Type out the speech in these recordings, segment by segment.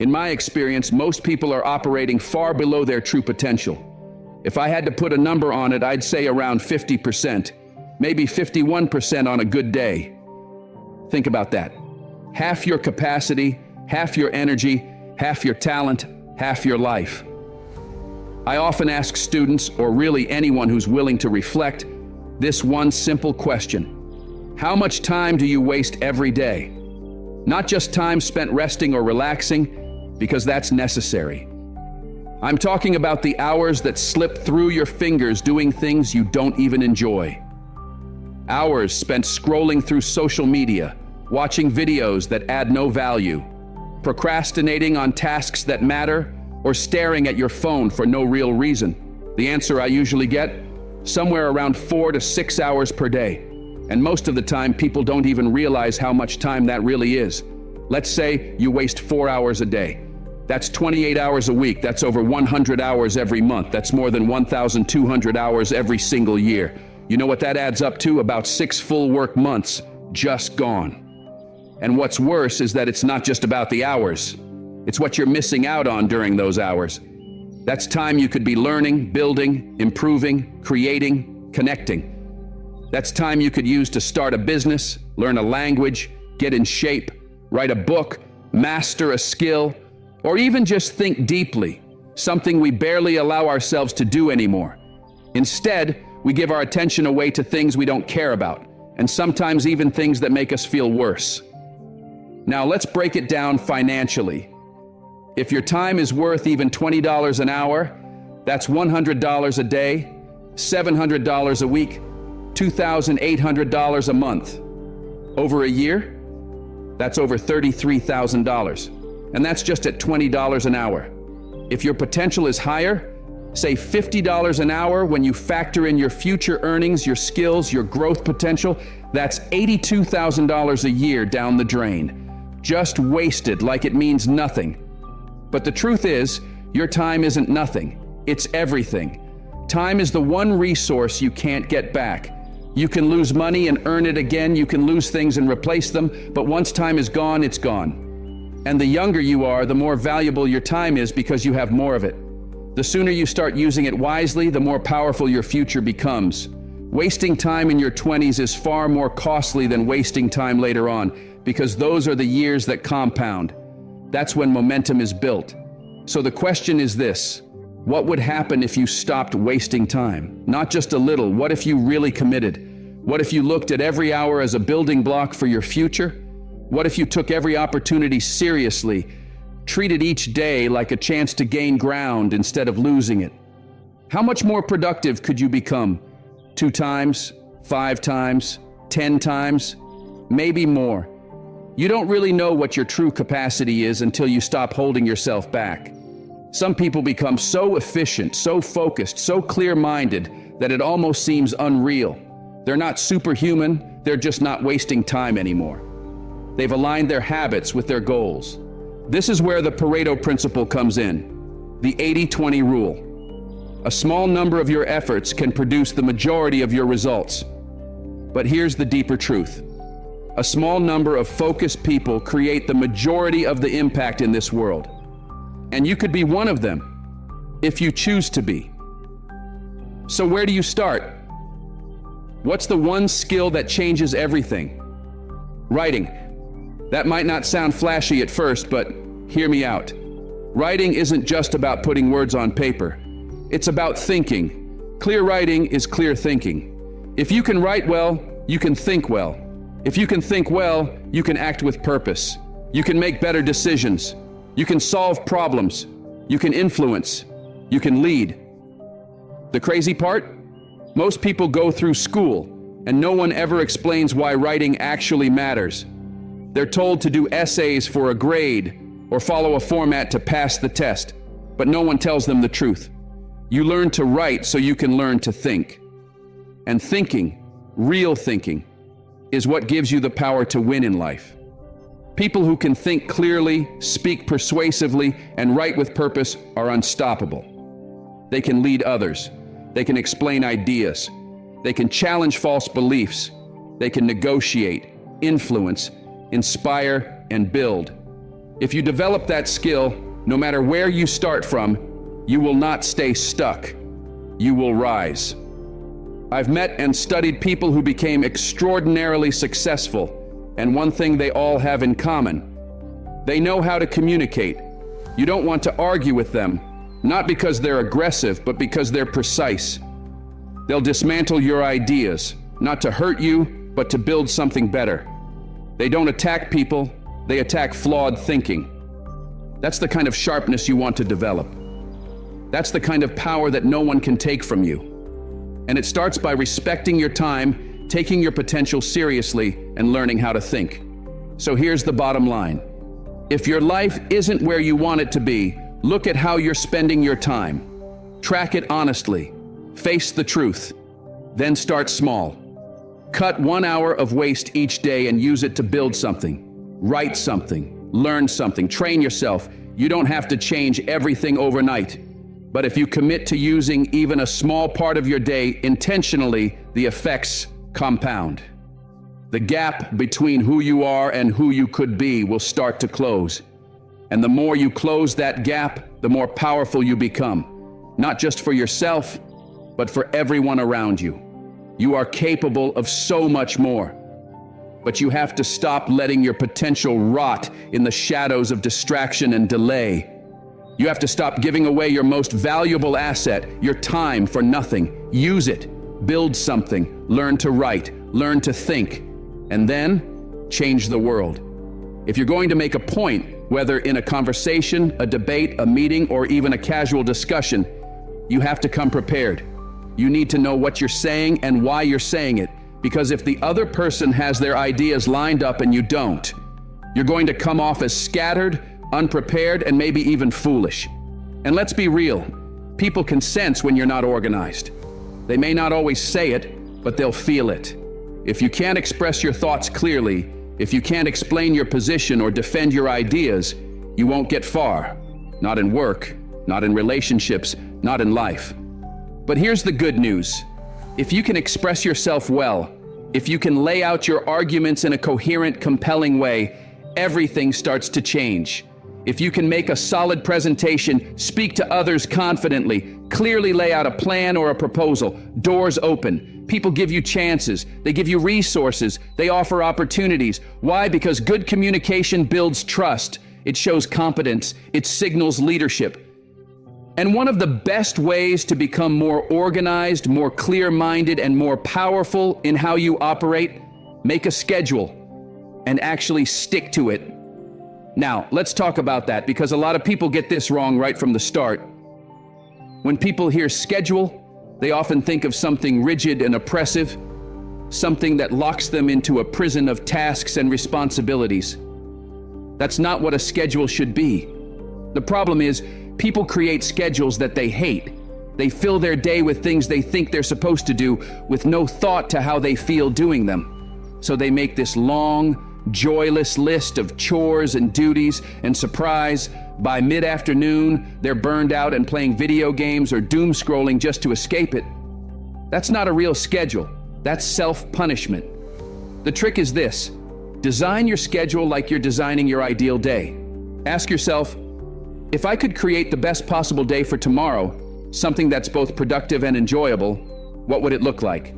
In my experience, most people are operating far below their true potential. If I had to put a number on it, I'd say around 50%, maybe 51% on a good day. Think about that. Half your capacity, half your energy, half your talent, half your life. I often ask students, or really anyone who's willing to reflect, this one simple question. How much time do you waste every day? Not just time spent resting or relaxing, because that's necessary. I'm talking about the hours that slip through your fingers doing things you don't even enjoy. Hours spent scrolling through social media, watching videos that add no value, procrastinating on tasks that matter, or staring at your phone for no real reason. The answer I usually get? Somewhere around 4 to 6 hours per day. And most of the time, people don't even realize how much time that really is. Let's say you waste 4 hours a day. That's 28 hours a week. That's over 100 hours every month. That's more than 1,200 hours every single year. You know what that adds up to? About 6 full work months just gone. And what's worse is that it's not just about the hours. It's what you're missing out on during those hours. That's time you could be learning, building, improving, creating, connecting. That's time you could use to start a business, learn a language, get in shape, write a book, master a skill, or even just think deeply, something we barely allow ourselves to do anymore. Instead, we give our attention away to things we don't care about, and sometimes even things that make us feel worse. Now let's break it down financially. If your time is worth even $20 an hour, that's $100 a day, $700 a week, $2,800 a month. Over a year, that's over $33,000. And that's just at $20 an hour. If your potential is higher, say $50 an hour, when you factor in your future earnings, your skills, your growth potential, that's $82,000 a year down the drain. Just wasted like it means nothing. But the truth is, your time isn't nothing. It's everything. Time is the one resource you can't get back. You can lose money and earn it again. You can lose things and replace them. But once time is gone, it's gone. And the younger you are, the more valuable your time is because you have more of it. The sooner you start using it wisely, the more powerful your future becomes. Wasting time in your 20s is far more costly than wasting time later on, because those are the years that compound. That's when momentum is built. So the question is this: what would happen if you stopped wasting time? Not just a little. What if you really committed? What if you looked at every hour as a building block for your future? What if you took every opportunity seriously, treated each day like a chance to gain ground instead of losing it? How much more productive could you become? 2 times, 5 times, 10 times, maybe more. You don't really know what your true capacity is until you stop holding yourself back. Some people become so efficient, so focused, so clear-minded that it almost seems unreal. They're not superhuman, they're just not wasting time anymore. They've aligned their habits with their goals. This is where the Pareto principle comes in, the 80-20 rule. A small number of your efforts can produce the majority of your results. But here's the deeper truth. A small number of focused people create the majority of the impact in this world. And you could be one of them, if you choose to be. So where do you start? What's the one skill that changes everything? Writing. That might not sound flashy at first, but hear me out. Writing isn't just about putting words on paper. It's about thinking. Clear writing is clear thinking. If you can write well, you can think well. If you can think well, you can act with purpose. You can make better decisions. You can solve problems. You can influence. You can lead. The crazy part? Most people go through school, and no one ever explains why writing actually matters. They're told to do essays for a grade or follow a format to pass the test, but no one tells them the truth. You learn to write so you can learn to think. And thinking, real thinking, is what gives you the power to win in life. People who can think clearly, speak persuasively, and write with purpose are unstoppable. They can lead others. They can explain ideas. They can challenge false beliefs. They can negotiate, influence, inspire, and build. If you develop that skill, no matter where you start from, you will not stay stuck. You will rise. I've met and studied people who became extraordinarily successful, and one thing they all have in common: they know how to communicate. You don't want to argue with them, not because they're aggressive, but because they're precise. They'll dismantle your ideas, not to hurt you, but to build something better. They don't attack people, they attack flawed thinking. That's the kind of sharpness you want to develop. That's the kind of power that no one can take from you. And it starts by respecting your time, taking your potential seriously, and learning how to think. So here's the bottom line. If your life isn't where you want it to be, look at how you're spending your time. Track it honestly. Face the truth. Then start small. Cut 1 hour of waste each day and use it to build something. Write something. Learn something. Train yourself. You don't have to change everything overnight. But if you commit to using even a small part of your day intentionally, the effects compound. The gap between who you are and who you could be will start to close. And the more you close that gap, the more powerful you become. Not just for yourself, but for everyone around you. You are capable of so much more. But you have to stop letting your potential rot in the shadows of distraction and delay. You have to stop giving away your most valuable asset, your time, for nothing. Use it. Build something. Learn to write. Learn to think. And then, change the world. If you're going to make a point, whether in a conversation, a debate, a meeting, or even a casual discussion, you have to come prepared. You need to know what you're saying and why you're saying it, because if the other person has their ideas lined up and you don't, you're going to come off as scattered, unprepared, and maybe even foolish. And let's be real, people can sense when you're not organized. They may not always say it, but they'll feel it. If you can't express your thoughts clearly, if you can't explain your position or defend your ideas, you won't get far. Not in work, not in relationships, not in life. But here's the good news. If you can express yourself well, if you can lay out your arguments in a coherent, compelling way, everything starts to change. If you can make a solid presentation, speak to others confidently, clearly lay out a plan or a proposal, doors open. People give you chances, they give you resources, they offer opportunities. Why? Because good communication builds trust. It shows competence, it signals leadership. And one of the best ways to become more organized, more clear-minded, and more powerful in how you operate, make a schedule and actually stick to it. Now, let's talk about that, because a lot of people get this wrong right from the start. When people hear schedule, they often think of something rigid and oppressive, something that locks them into a prison of tasks and responsibilities. That's not what a schedule should be. The problem is, people create schedules that they hate. They fill their day with things they think they're supposed to do, with no thought to how they feel doing them. So they make this long, joyless list of chores and duties, and surprise, by mid-afternoon, they're burned out and playing video games or doom scrolling just to escape it. That's not a real schedule. That's self-punishment. The trick is this: design your schedule like you're designing your ideal day. Ask yourself, if I could create the best possible day for tomorrow, something that's both productive and enjoyable, what would it look like?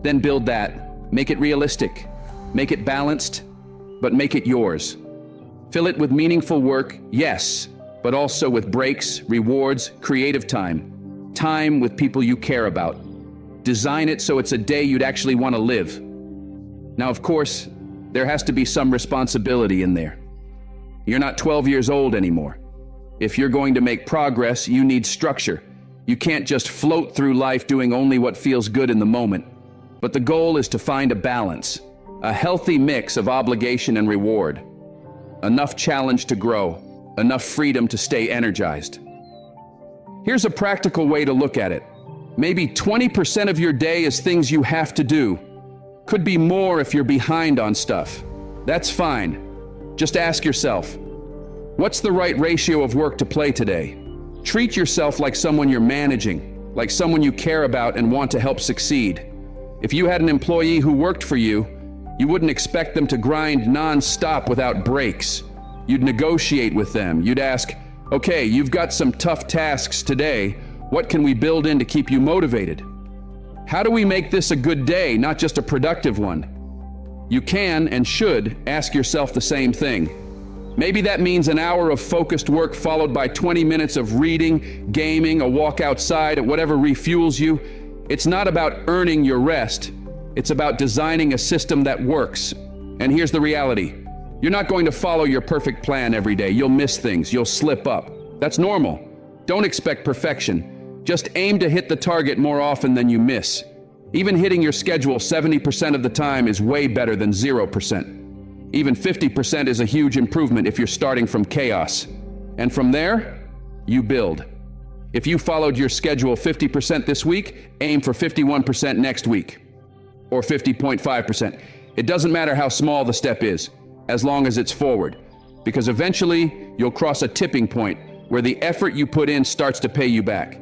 Then build that. Make it realistic. Make it balanced, but make it yours. Fill it with meaningful work, yes, but also with breaks, rewards, creative time. Time with people you care about. Design it so it's a day you'd actually want to live. Now, of course, there has to be some responsibility in there. You're not 12 years old anymore. If you're going to make progress, you need structure. You can't just float through life doing only what feels good in the moment. But the goal is to find a balance, a healthy mix of obligation and reward. Enough challenge to grow, enough freedom to stay energized. Here's a practical way to look at it. Maybe 20% of your day is things you have to do. Could be more if you're behind on stuff. That's fine. Just ask yourself, what's the right ratio of work to play today? Treat yourself like someone you're managing, like someone you care about and want to help succeed. If you had an employee who worked for you, you wouldn't expect them to grind non-stop without breaks. You'd negotiate with them. You'd ask, okay, you've got some tough tasks today. What can we build in to keep you motivated? How do we make this a good day, not just a productive one? You can and should ask yourself the same thing. Maybe that means an hour of focused work followed by 20 minutes of reading, gaming, a walk outside, whatever refuels you. It's not about earning your rest. It's about designing a system that works. And here's the reality. You're not going to follow your perfect plan every day. You'll miss things. You'll slip up. That's normal. Don't expect perfection. Just aim to hit the target more often than you miss. Even hitting your schedule 70% of the time is way better than 0%. Even 50% is a huge improvement if you're starting from chaos. And from there, you build. If you followed your schedule 50% this week, aim for 51% next week, or 50.5%. It doesn't matter how small the step is, as long as it's forward, because eventually you'll cross a tipping point where the effort you put in starts to pay you back.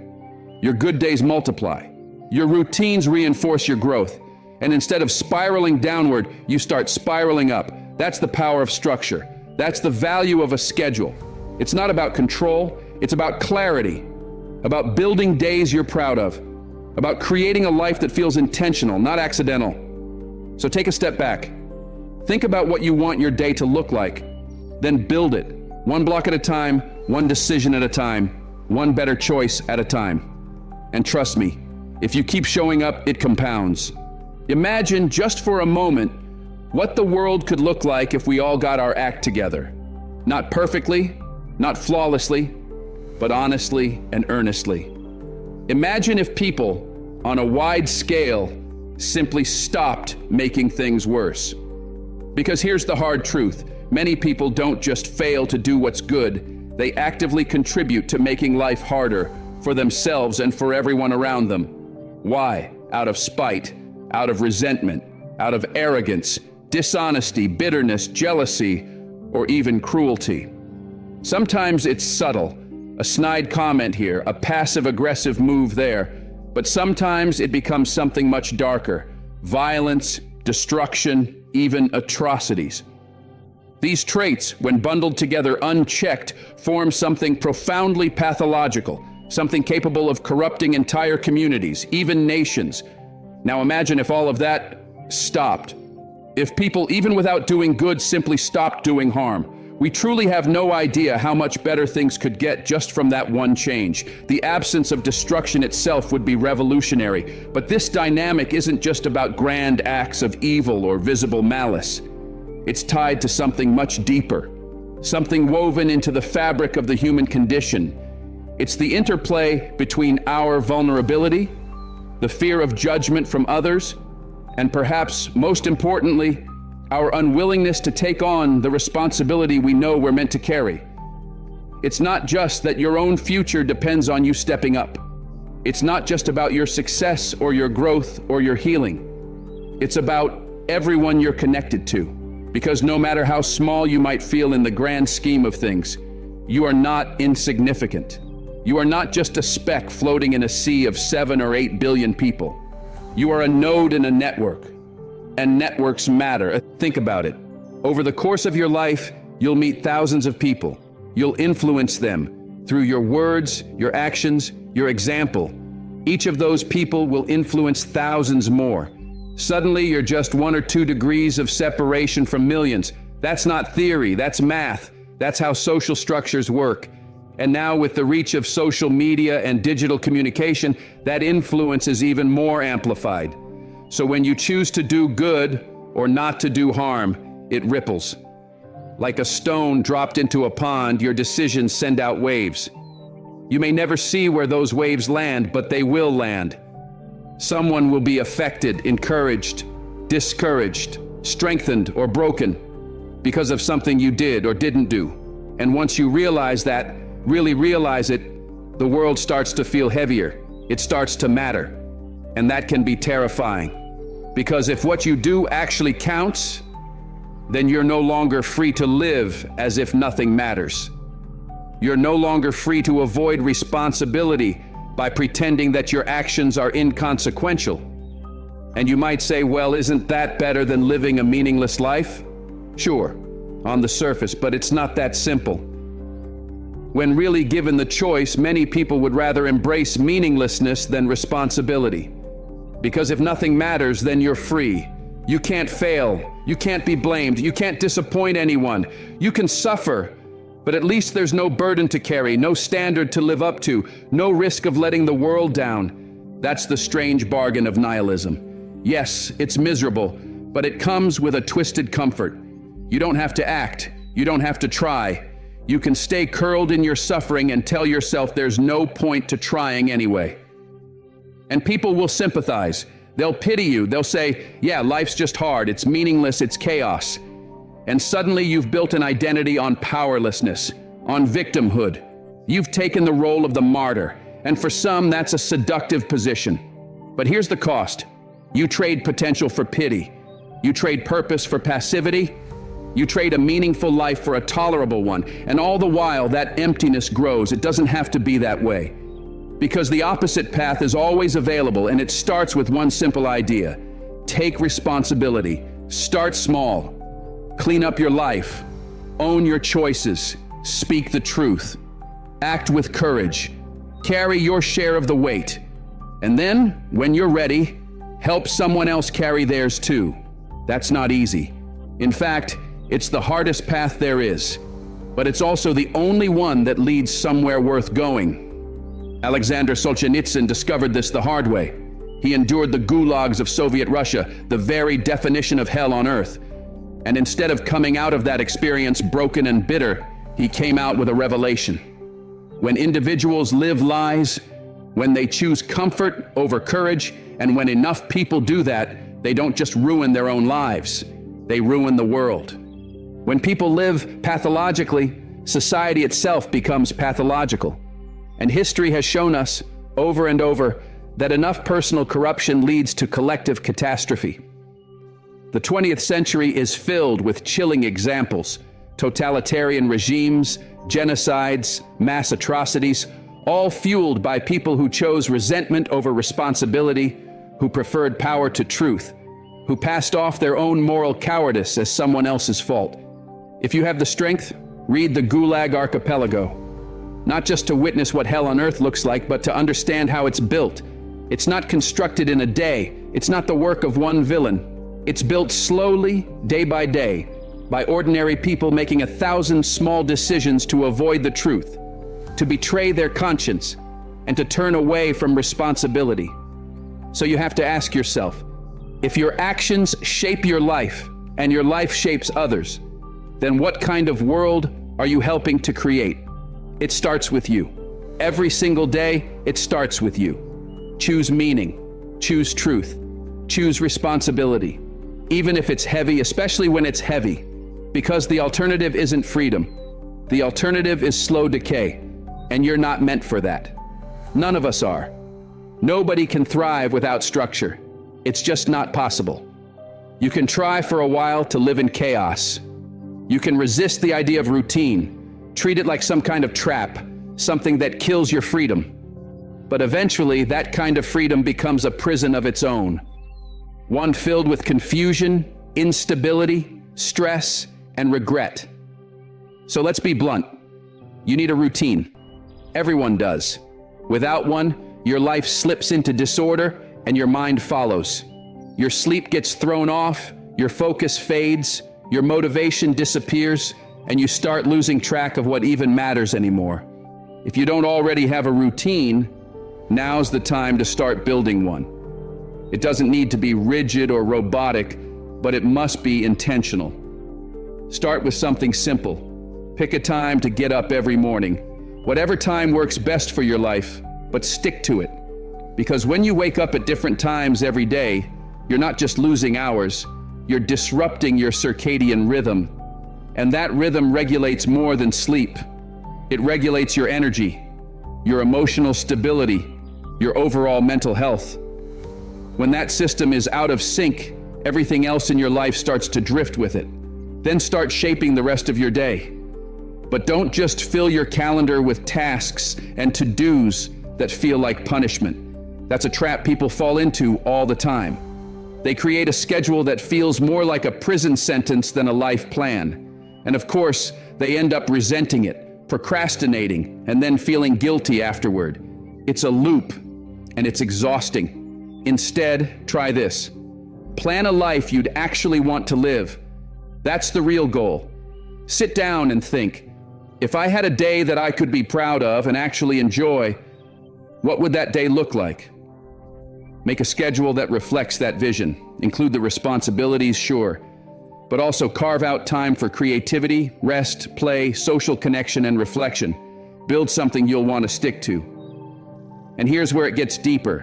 Your good days multiply. Your routines reinforce your growth. And instead of spiraling downward, you start spiraling up. That's the power of structure. That's the value of a schedule. It's not about control, it's about clarity, about building days you're proud of, about creating a life that feels intentional, not accidental. So take a step back. Think about what you want your day to look like. Then build it, one block at a time, one decision at a time, one better choice at a time. And trust me, if you keep showing up, it compounds. Imagine just for a moment what the world could look like if we all got our act together. Not perfectly, not flawlessly, but honestly and earnestly. Imagine if people, on a wide scale, simply stopped making things worse. Because here's the hard truth. Many people don't just fail to do what's good, they actively contribute to making life harder for themselves and for everyone around them. Why? Out of spite, out of resentment, out of arrogance, dishonesty, bitterness, jealousy, or even cruelty. Sometimes it's subtle, a snide comment here, a passive-aggressive move there, but sometimes it becomes something much darker, violence, destruction, even atrocities. These traits, when bundled together unchecked, form something profoundly pathological, something capable of corrupting entire communities, even nations. Now imagine if all of that stopped. If people, even without doing good, simply stopped doing harm. We truly have no idea how much better things could get just from that one change. The absence of destruction itself would be revolutionary. But this dynamic isn't just about grand acts of evil or visible malice. It's tied to something much deeper, something woven into the fabric of the human condition. It's the interplay between our vulnerability, the fear of judgment from others, and perhaps most importantly, our unwillingness to take on the responsibility we know we're meant to carry. It's not just that your own future depends on you stepping up. It's not just about your success or your growth or your healing. It's about everyone you're connected to. Because no matter how small you might feel in the grand scheme of things, you are not insignificant. You are not just a speck floating in a sea of 7 or 8 billion people. You are a node in a network, and networks matter. Think about it. Over the course of your life, you'll meet thousands of people. You'll influence them through your words, your actions, your example. Each of those people will influence thousands more. Suddenly, you're just 1 or 2 degrees of separation from millions. That's not theory, that's math. That's how social structures work. And now with the reach of social media and digital communication, that influence is even more amplified. So when you choose to do good or not to do harm, it ripples. Like a stone dropped into a pond, your decisions send out waves. You may never see where those waves land, but they will land. Someone will be affected, encouraged, discouraged, strengthened, or broken because of something you did or didn't do. And once you realize that, really realize it, the world starts to feel heavier. It starts to matter. And that can be terrifying. Because if what you do actually counts, then you're no longer free to live as if nothing matters. You're no longer free to avoid responsibility by pretending that your actions are inconsequential. And you might say, well, isn't that better than living a meaningless life? Sure, on the surface, but it's not that simple. When really given the choice, many people would rather embrace meaninglessness than responsibility. Because if nothing matters, then you're free. You can't fail. You can't be blamed. You can't disappoint anyone. You can suffer, but at least there's no burden to carry, no standard to live up to, no risk of letting the world down. That's the strange bargain of nihilism. Yes, it's miserable, but it comes with a twisted comfort. You don't have to act. You don't have to try. You can stay curled in your suffering and tell yourself there's no point to trying anyway. And people will sympathize. They'll pity you. They'll say, yeah, life's just hard. It's meaningless. It's chaos. And suddenly you've built an identity on powerlessness, on victimhood. You've taken the role of the martyr. And for some, that's a seductive position. But here's the cost. You trade potential for pity. You trade purpose for passivity. You trade a meaningful life for a tolerable one, and all the while that emptiness grows. It doesn't have to be that way. Because the opposite path is always available, and it starts with one simple idea. Take responsibility. Start small. Clean up your life. Own your choices. Speak the truth. Act with courage. Carry your share of the weight. And then, when you're ready, help someone else carry theirs too. That's not easy. In fact, it's the hardest path there is, but it's also the only one that leads somewhere worth going. Alexander Solzhenitsyn discovered this the hard way. He endured the gulags of Soviet Russia, the very definition of hell on earth. And instead of coming out of that experience broken and bitter, he came out with a revelation. When individuals live lies, when they choose comfort over courage, and when enough people do that, they don't just ruin their own lives, they ruin the world. When people live pathologically, society itself becomes pathological. And history has shown us, over and over, that enough personal corruption leads to collective catastrophe. The 20th century is filled with chilling examples: totalitarian regimes, genocides, mass atrocities, all fueled by people who chose resentment over responsibility, who preferred power to truth, who passed off their own moral cowardice as someone else's fault. If you have the strength, read the Gulag Archipelago. Not just to witness what hell on earth looks like, but to understand how it's built. It's not constructed in a day. It's not the work of one villain. It's built slowly, day by day, by ordinary people making 1,000 small decisions to avoid the truth, to betray their conscience, and to turn away from responsibility. So you have to ask yourself, if your actions shape your life, and your life shapes others, then what kind of world are you helping to create? It starts with you. Every single day, it starts with you. Choose meaning, choose truth, choose responsibility, even if it's heavy, especially when it's heavy, because the alternative isn't freedom. The alternative is slow decay, and you're not meant for that. None of us are. Nobody can thrive without structure. It's just not possible. You can try for a while to live in chaos. You can resist the idea of routine, treat it like some kind of trap, something that kills your freedom. But eventually, that kind of freedom becomes a prison of its own. One filled with confusion, instability, stress, and regret. So let's be blunt. You need a routine. Everyone does. Without one, your life slips into disorder and your mind follows. Your sleep gets thrown off, your focus fades, your motivation disappears, and you start losing track of what even matters anymore. If you don't already have a routine, now's the time to start building one. It doesn't need to be rigid or robotic, but it must be intentional. Start with something simple. Pick a time to get up every morning. Whatever time works best for your life, but stick to it. Because when you wake up at different times every day, you're not just losing hours, you're disrupting your circadian rhythm. And that rhythm regulates more than sleep. It regulates your energy, your emotional stability, your overall mental health. When that system is out of sync, everything else in your life starts to drift with it. Then start shaping the rest of your day. But don't just fill your calendar with tasks and to-dos that feel like punishment. That's a trap people fall into all the time. They create a schedule that feels more like a prison sentence than a life plan. And of course, they end up resenting it, procrastinating, and then feeling guilty afterward. It's a loop, and it's exhausting. Instead, try this. Plan a life you'd actually want to live. That's the real goal. Sit down and think, if I had a day that I could be proud of and actually enjoy, what would that day look like? Make a schedule that reflects that vision. Include the responsibilities, sure, but also carve out time for creativity, rest, play, social connection, and reflection. Build something you'll want to stick to. And here's where it gets deeper.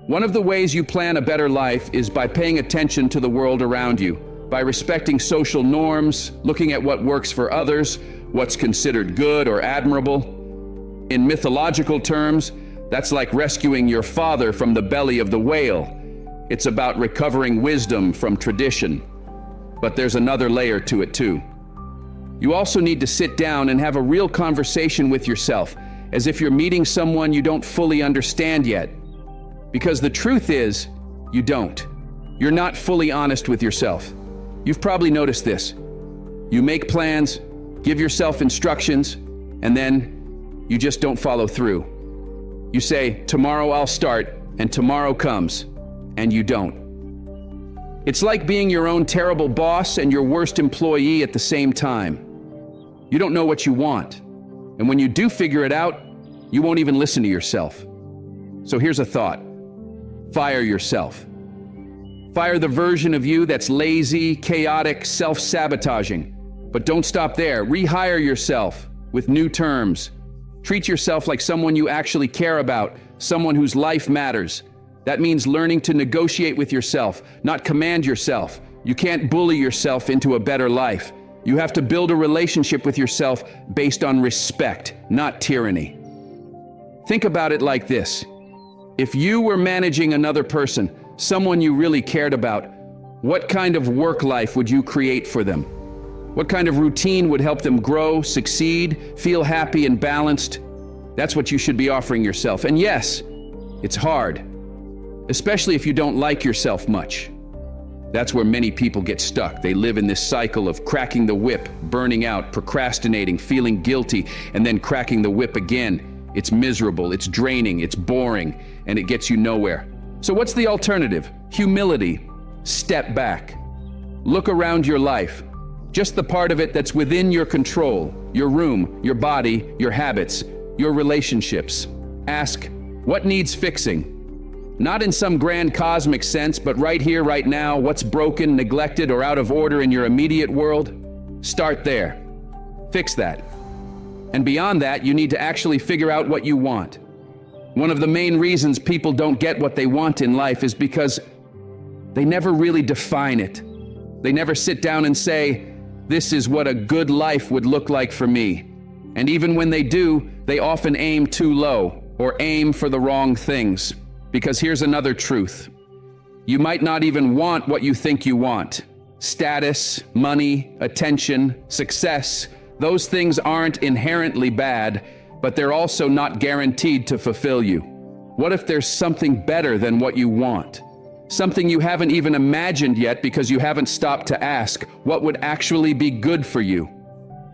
One of the ways you plan a better life is by paying attention to the world around you, by respecting social norms, looking at what works for others, what's considered good or admirable. In mythological terms, that's like rescuing your father from the belly of the whale. It's about recovering wisdom from tradition. But there's another layer to it too. You also need to sit down and have a real conversation with yourself, as if you're meeting someone you don't fully understand yet. Because the truth is, you don't. You're not fully honest with yourself. You've probably noticed this. You make plans, give yourself instructions, and then you just don't follow through. You say, tomorrow I'll start, and tomorrow comes, and you don't. It's like being your own terrible boss and your worst employee at the same time. You don't know what you want, and when you do figure it out, you won't even listen to yourself. So here's a thought. Fire yourself. Fire the version of you that's lazy, chaotic, self-sabotaging. But don't stop there. Rehire yourself with new terms. Treat yourself like someone you actually care about, someone whose life matters. That means learning to negotiate with yourself, not command yourself. You can't bully yourself into a better life. You have to build a relationship with yourself based on respect, not tyranny. Think about it like this. If you were managing another person, someone you really cared about, what kind of work life would you create for them? What kind of routine would help them grow, succeed, feel happy and balanced? That's what you should be offering yourself. And yes, it's hard, especially if you don't like yourself much. That's where many people get stuck. They live in this cycle of cracking the whip, burning out, procrastinating, feeling guilty, and then cracking the whip again. It's miserable, it's draining, it's boring, and it gets you nowhere. So what's the alternative? Humility. Step back. Look around your life. Just the part of it that's within your control, your room, your body, your habits, your relationships. Ask, what needs fixing? Not in some grand cosmic sense, but right here, right now, what's broken, neglected, or out of order in your immediate world? Start there. Fix that. And beyond that, you need to actually figure out what you want. One of the main reasons people don't get what they want in life is because they never really define it. They never sit down and say, this is what a good life would look like for me. And even when they do, they often aim too low or aim for the wrong things. Because here's another truth. You might not even want what you think you want. Status, money, attention, success, those things aren't inherently bad, but they're also not guaranteed to fulfill you. What if there's something better than what you want? Something you haven't even imagined yet because you haven't stopped to ask, what would actually be good for you?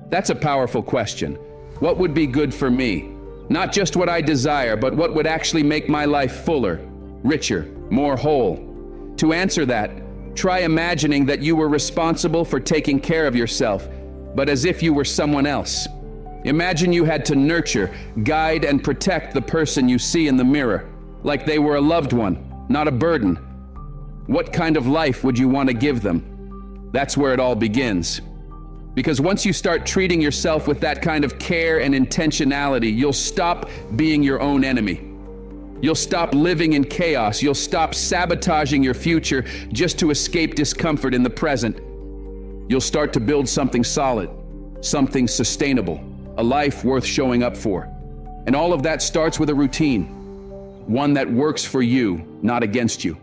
That's a powerful question. What would be good for me? Not just what I desire, but what would actually make my life fuller, richer, more whole? To answer that, try imagining that you were responsible for taking care of yourself, but as if you were someone else. Imagine you had to nurture, guide, and protect the person you see in the mirror, like they were a loved one, not a burden. What kind of life would you want to give them? That's where it all begins. Because once you start treating yourself with that kind of care and intentionality, you'll stop being your own enemy. You'll stop living in chaos. You'll stop sabotaging your future just to escape discomfort in the present. You'll start to build something solid, something sustainable, a life worth showing up for. And all of that starts with a routine, one that works for you, not against you.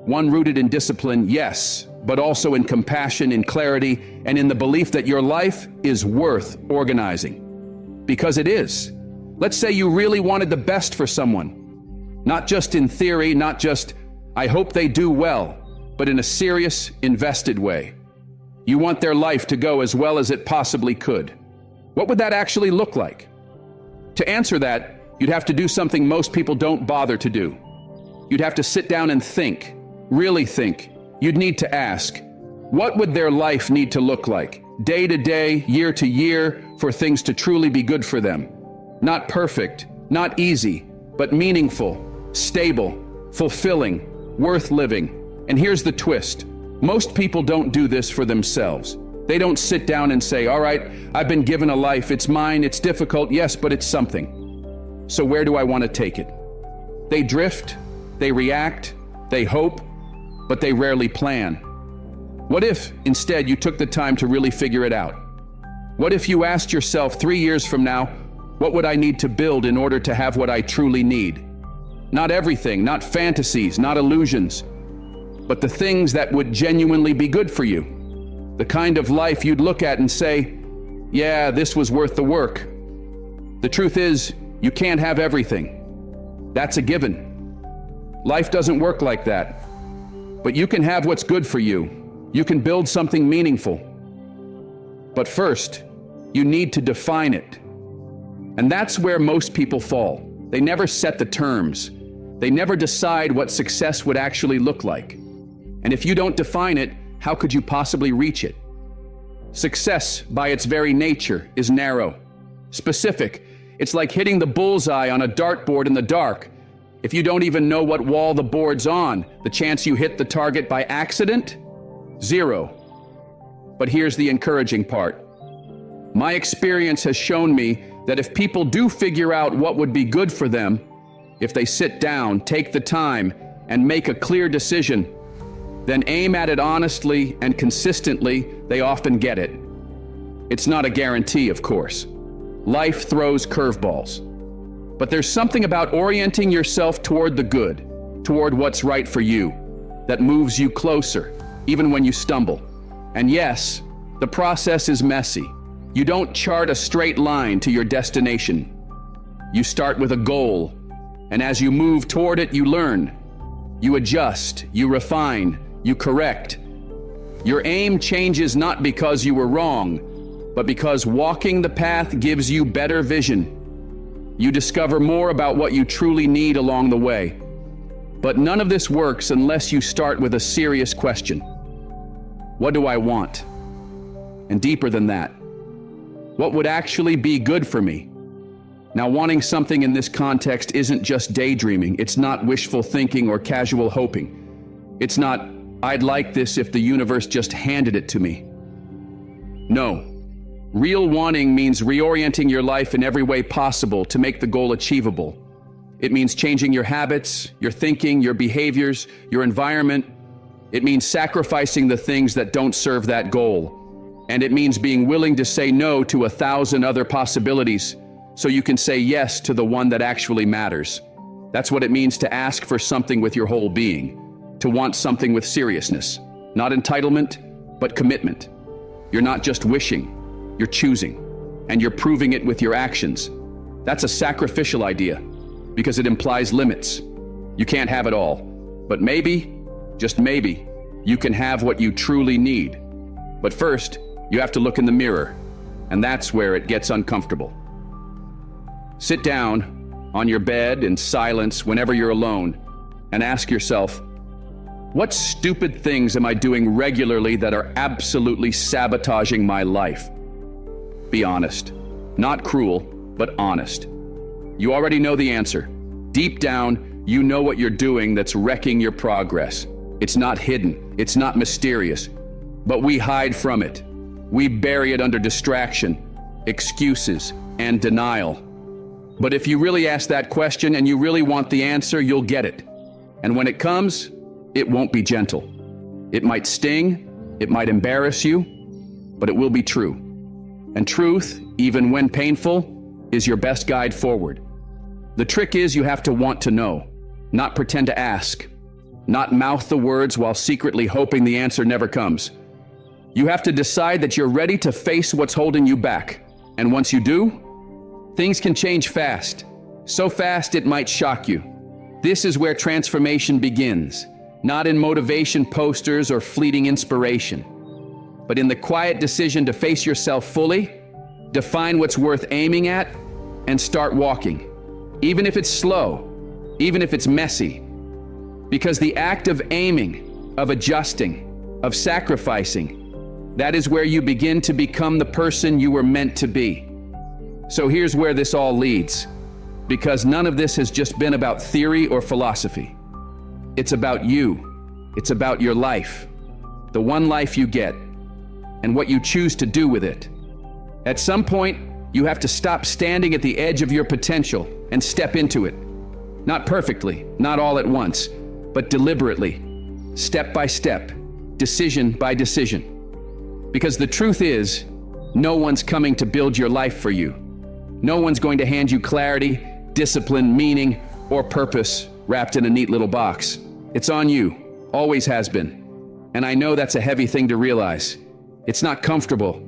One rooted in discipline, yes, but also in compassion, in clarity, and in the belief that your life is worth organizing. Because it is. Let's say you really wanted the best for someone. Not just in theory, not just, I hope they do well, but in a serious, invested way. You want their life to go as well as it possibly could. What would that actually look like? To answer that, you'd have to do something most people don't bother to do. You'd have to sit down and think, really think. You'd need to ask, what would their life need to look like, day to day, year to year, for things to truly be good for them? Not perfect, not easy, but meaningful, stable, fulfilling, worth living. And here's the twist. Most people don't do this for themselves. They don't sit down and say, all right, I've been given a life, it's mine, it's difficult, yes, but it's something. So where do I want to take it? They drift, they react, they hope, but they rarely plan. What if, instead, you took the time to really figure it out? What if you asked yourself 3 years from now, what would I need to build in order to have what I truly need? Not everything, not fantasies, not illusions, but the things that would genuinely be good for you. The kind of life you'd look at and say, yeah, this was worth the work. The truth is, you can't have everything. That's a given. Life doesn't work like that. But you can have what's good for you. You can build something meaningful. But first, you need to define it. And that's where most people fall. They never set the terms. They never decide what success would actually look like. And if you don't define it, how could you possibly reach it? Success, by its very nature, is narrow, specific. It's like hitting the bullseye on a dartboard in the dark. If you don't even know what wall the board's on, the chance you hit the target by accident? 0. But here's the encouraging part. My experience has shown me that if people do figure out what would be good for them, if they sit down, take the time, and make a clear decision, then aim at it honestly and consistently, they often get it. It's not a guarantee, of course. Life throws curveballs. But there's something about orienting yourself toward the good, toward what's right for you, that moves you closer, even when you stumble. And yes, the process is messy. You don't chart a straight line to your destination. You start with a goal, and as you move toward it, you learn. You adjust, you refine, you correct. Your aim changes not because you were wrong, but because walking the path gives you better vision. You discover more about what you truly need along the way. But none of this works unless you start with a serious question. What do I want? And deeper than that, what would actually be good for me? Now, wanting something in this context isn't just daydreaming. It's not wishful thinking or casual hoping. It's not, I'd like this if the universe just handed it to me. No. Real wanting means reorienting your life in every way possible to make the goal achievable. It means changing your habits, your thinking, your behaviors, your environment. It means sacrificing the things that don't serve that goal. And it means being willing to say no to 1,000 other possibilities so you can say yes to the one that actually matters. That's what it means to ask for something with your whole being, to want something with seriousness, not entitlement, but commitment. You're not just wishing, you're choosing, and you're proving it with your actions. That's a sacrificial idea, because it implies limits. You can't have it all, but maybe, just maybe, you can have what you truly need. But first, you have to look in the mirror, and that's where it gets uncomfortable. Sit down on your bed in silence whenever you're alone, and ask yourself, what stupid things am I doing regularly that are absolutely sabotaging my life? Be honest. Not cruel, but honest. You already know the answer. Deep down, you know what you're doing that's wrecking your progress. It's not hidden. It's not mysterious. But we hide from it. We bury it under distraction, excuses, and denial. But if you really ask that question and you really want the answer, you'll get it. And when it comes, it won't be gentle. It might sting, it might embarrass you, but it will be true. And truth, even when painful, is your best guide forward. The trick is you have to want to know, not pretend to ask, not mouth the words while secretly hoping the answer never comes. You have to decide that you're ready to face what's holding you back. And once you do, things can change fast. So fast it might shock you. This is where transformation begins, not in motivation posters or fleeting inspiration, but in the quiet decision to face yourself fully, define what's worth aiming at, and start walking. Even if it's slow, even if it's messy. Because the act of aiming, of adjusting, of sacrificing, that is where you begin to become the person you were meant to be. So here's where this all leads. Because none of this has just been about theory or philosophy. It's about you. It's about your life. The one life you get, and what you choose to do with it. At some point, you have to stop standing at the edge of your potential and step into it. Not perfectly, not all at once, but deliberately, step by step, decision by decision. Because the truth is, no one's coming to build your life for you. No one's going to hand you clarity, discipline, meaning, or purpose wrapped in a neat little box. It's on you, always has been. And I know that's a heavy thing to realize. It's not comfortable.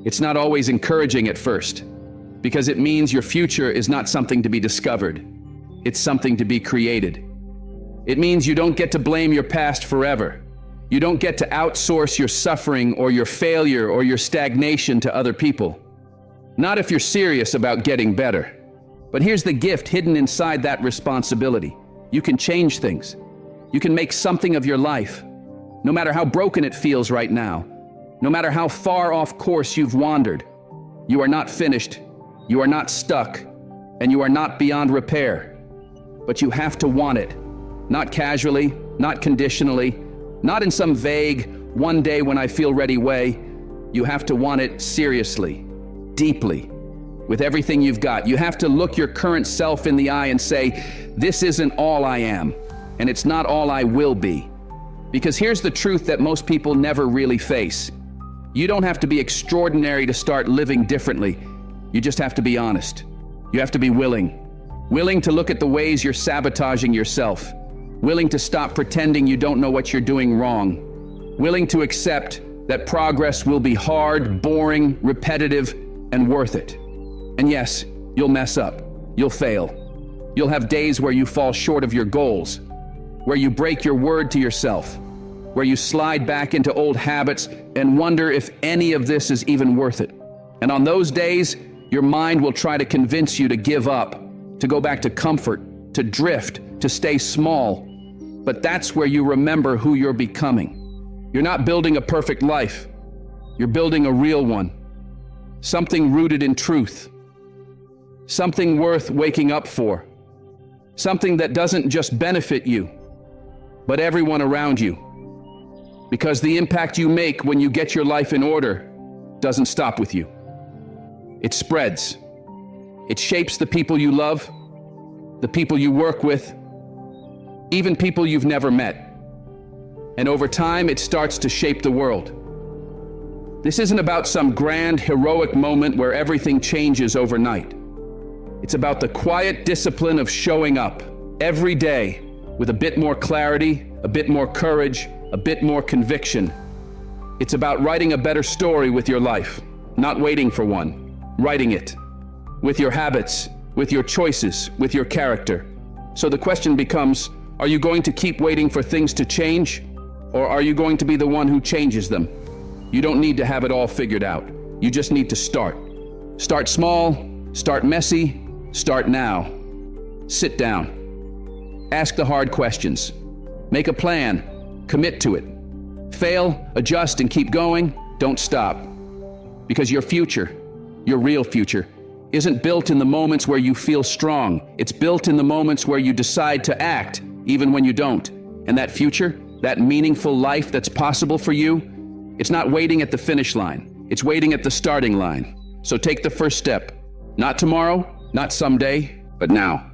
It's not always encouraging at first, because it means your future is not something to be discovered. It's something to be created. It means you don't get to blame your past forever. You don't get to outsource your suffering or your failure or your stagnation to other people. Not if you're serious about getting better. But here's the gift hidden inside that responsibility. You can change things. You can make something of your life. No matter how broken it feels right now, no matter how far off course you've wandered, you are not finished, you are not stuck, and you are not beyond repair. But you have to want it, not casually, not conditionally, not in some vague, one day when I feel ready way. You have to want it seriously, deeply, with everything you've got. You have to look your current self in the eye and say, this isn't all I am, and it's not all I will be. Because here's the truth that most people never really face. You don't have to be extraordinary to start living differently. You just have to be honest. You have to be willing. Willing to look at the ways you're sabotaging yourself. Willing to stop pretending you don't know what you're doing wrong. Willing to accept that progress will be hard, boring, repetitive, and worth it. And yes, you'll mess up. You'll fail. You'll have days where you fall short of your goals, where you break your word to yourself, where you slide back into old habits and wonder if any of this is even worth it. And on those days, your mind will try to convince you to give up, to go back to comfort, to drift, to stay small. But that's where you remember who you're becoming. You're not building a perfect life. You're building a real one. Something rooted in truth. Something worth waking up for. Something that doesn't just benefit you, but everyone around you. Because the impact you make when you get your life in order doesn't stop with you. It spreads. It shapes the people you love, the people you work with, even people you've never met. And over time, it starts to shape the world. This isn't about some grand, heroic moment where everything changes overnight. It's about the quiet discipline of showing up every day with a bit more clarity, a bit more courage, a bit more conviction. It's about writing a better story with your life, not waiting for one, writing it. With your habits, with your choices, with your character. So the question becomes, are you going to keep waiting for things to change? Or are you going to be the one who changes them? You don't need to have it all figured out. You just need to start. Start small, start messy, start now. Sit down. Ask the hard questions. Make a plan. Commit to it. Fail, adjust, and keep going. Don't stop. Because your future, your real future, isn't built in the moments where you feel strong. It's built in the moments where you decide to act, even when you don't. And that future, that meaningful life that's possible for you, it's not waiting at the finish line. It's waiting at the starting line. So take the first step. Not tomorrow, not someday, but now.